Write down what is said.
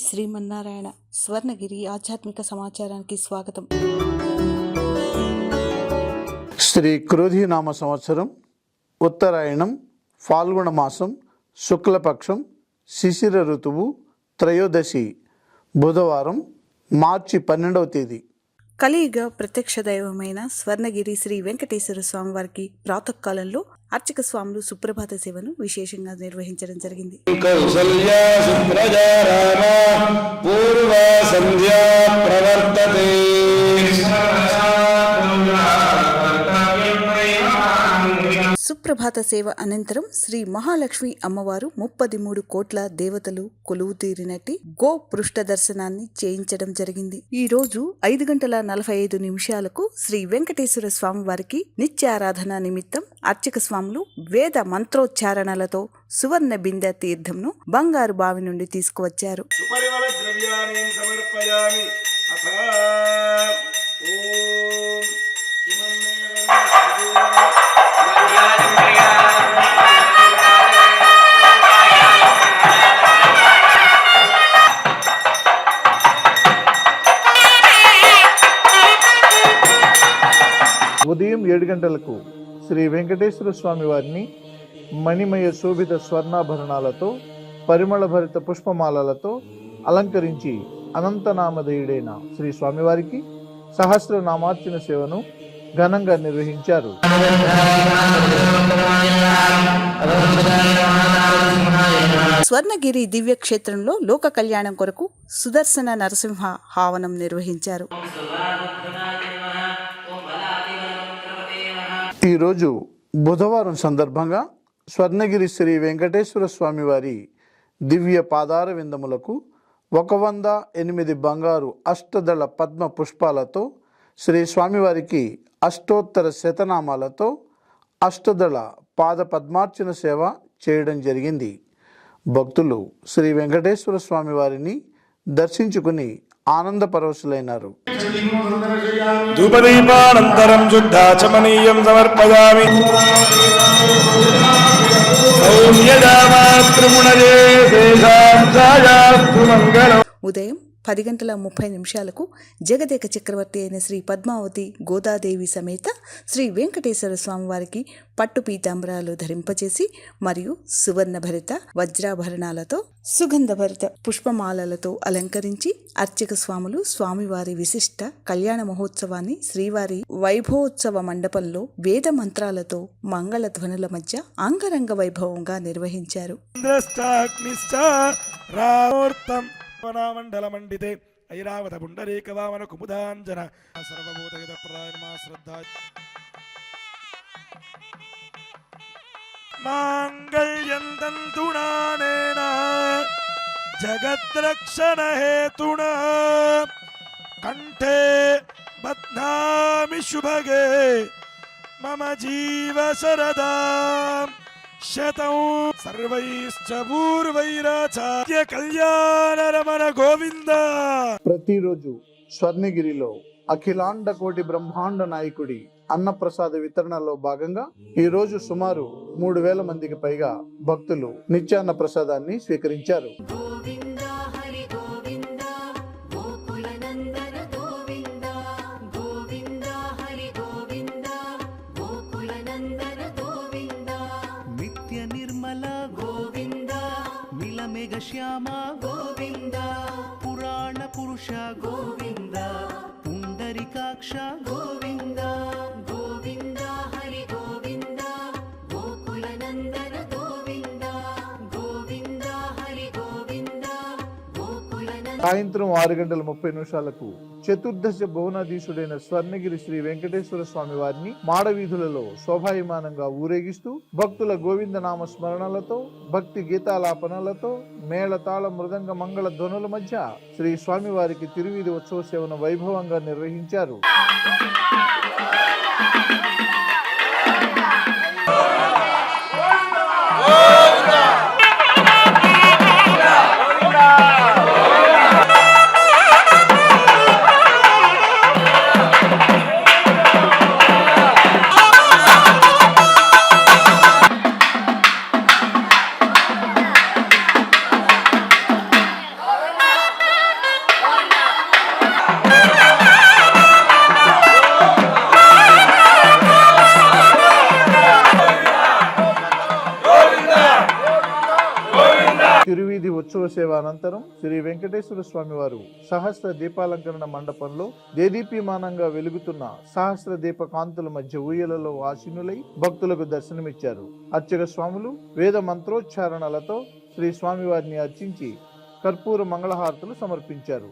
శ్రీమన్నారాయణ స్వర్ణగిరి ఆధ్యాత్మిక సమాచారానికి స్వాగతం. శ్రీ క్రోధినామ సంవత్సరం, ఉత్తరాయణం, ఫాల్గుణ మాసం, శుక్లపక్షం, శిశిర ఋతువు, త్రయోదశి, బుధవారం, మార్చి 12వ తేదీ. కలియుగ ప్రత్యక్ష దైవమైన స్వర్ణగిరి శ్రీ వెంకటేశ్వర స్వామి వారికి ప్రాతకాలంలో అర్చక స్వాములు సుప్రభాత సేవను విశేషంగా నిర్వహించడం జరిగింది. సుప్రభాత సేవ అనంతరం శ్రీ మహాలక్ష్మి అమ్మవారు 33 కోట్ల దేవతలు కొలువు తీరినట్టి గో పృష్ఠ దర్శనాన్ని చేయించడం జరిగింది. ఈ రోజు 5:45 శ్రీ వెంకటేశ్వర స్వామి వారికి నిత్యారాధన నిమిత్తం అర్చక స్వాములు వేద మంత్రోచ్చారణలతో సువర్ణ బిందె తీర్థంను బంగారు బావి నుండి తీసుకువచ్చారు. ఉదయం 7 గంటలకు శ్రీ వెంకటేశ్వర స్వామి వారిని మణిమయ శోభిత స్వర్ణాభరణాలతో, పరిమళ భరిత పుష్పమాలలతో అలంకరించి అనంతనామధేయుడైన శ్రీ స్వామివారికి సహస్రనామార్చన సేవను ఘనంగా నిర్వహించారు. స్వర్ణగిరి దివ్య క్షేత్రంలో లోక కళ్యాణం కొరకు సుదర్శన నరసింహ హావనం నిర్వహించారు. ఈరోజు బుధవారం సందర్భంగా స్వర్ణగిరి శ్రీ వెంకటేశ్వర స్వామి వారి దివ్య పాదార విందములకు 108 బంగారు అష్టదళ పద్మ పుష్పాలతో, శ్రీ స్వామివారికి అష్టోత్తర శతనామాలతో అష్టదళ పాద పద్మార్చన సేవ చేయడం జరిగింది. భక్తులు శ్రీ వెంకటేశ్వర స్వామి వారిని దర్శించుకుని ఆనంద పరవశులైనారు. ధూపదీపానంతరం శుద్ధాచమనీయం సమర్పయామి. ఉదయం 10:30 జగదేక చక్రవర్తి అయిన శ్రీ పద్మావతి గోదాదేవి సమేత శ్రీ వెంకటేశ్వర స్వామి వారికి పట్టు పీతాంబరాలు ధరింపచేసి మరియు సువర్ణ భరిత వజ్రాభరణాలతో సుగంధ భరిత పుష్పమాలలతో అలంకరించి అర్చక స్వాములు స్వామివారి విశిష్ట కళ్యాణ మహోత్సవాన్ని శ్రీవారి వైభవోత్సవ మండపంలో వేద మంత్రాలతో మంగళ ధ్వనుల మధ్య అంగరంగ వైభవంగా నిర్వహించారు. మండితే ఐరావత పుండరీక వామన కుముదాంజన సర్వభూతహిత ప్రదాయనమా శ్రద్ధా మాంగళ్యం తంతునానేన జగద్రక్షణ హేతునా కంఠే బధ్నామి శుభగే మమ జీవ శరదాం శతం సర్వైశ్చ పూర్వైరాచార్య కళ్యాణ రమణ గోవింద. ప్రతిరోజు స్వర్ణగిరిలో అఖిలాండ కోటి బ్రహ్మాండ నాయకుడి అన్నప్రసాద వితరణలో భాగంగా ఈ రోజు సుమారు 3000 మందికి పైగా భక్తులు నిత్యాన్న ప్రసాదాన్ని స్వీకరించారు. శ్యామ గోవింద, పురాణ పురుష గోవింద, పుండరికాక్ష గోవింద, గోవింద హరి గోవింద, గోకుల నందన గోవింద, గోవింద హరి గోవింద, గోకుల నందన. సాయంత్రం 6:30 చతుర్దశ భువనాధీశుడైన స్వర్ణగిరి శ్రీ వెంకటేశ్వర స్వామి వారిని మాడవీధులలో శోభాయమానంగా ఊరేగిస్తూ భక్తుల గోవిందనామ స్మరణలతో, భక్తి గీతాలాపనలతో, మేళతాళ మృదంగ మంగళ ధ్వనుల మధ్య శ్రీ స్వామి వారికి తిరువీధి ఉత్సవ సేవను వైభవంగా నిర్వహించారు. ఉత్సవ సేవ అనంతరం శ్రీ వెంకటేశ్వర స్వామి వారు సహస్ర దీపాలంకరణ మండపంలో దేదీప్యమానంగా వెలుగుతున్న సహస్ర దీప కాంతుల మధ్య ఊయలలో ఆసీనులై భక్తులకు దర్శనమిచ్చారు. అర్చక స్వాములు వేద మంత్రోచ్చారణలతో శ్రీ స్వామివారిని అర్చించి కర్పూర మంగళహారతులు సమర్పించారు.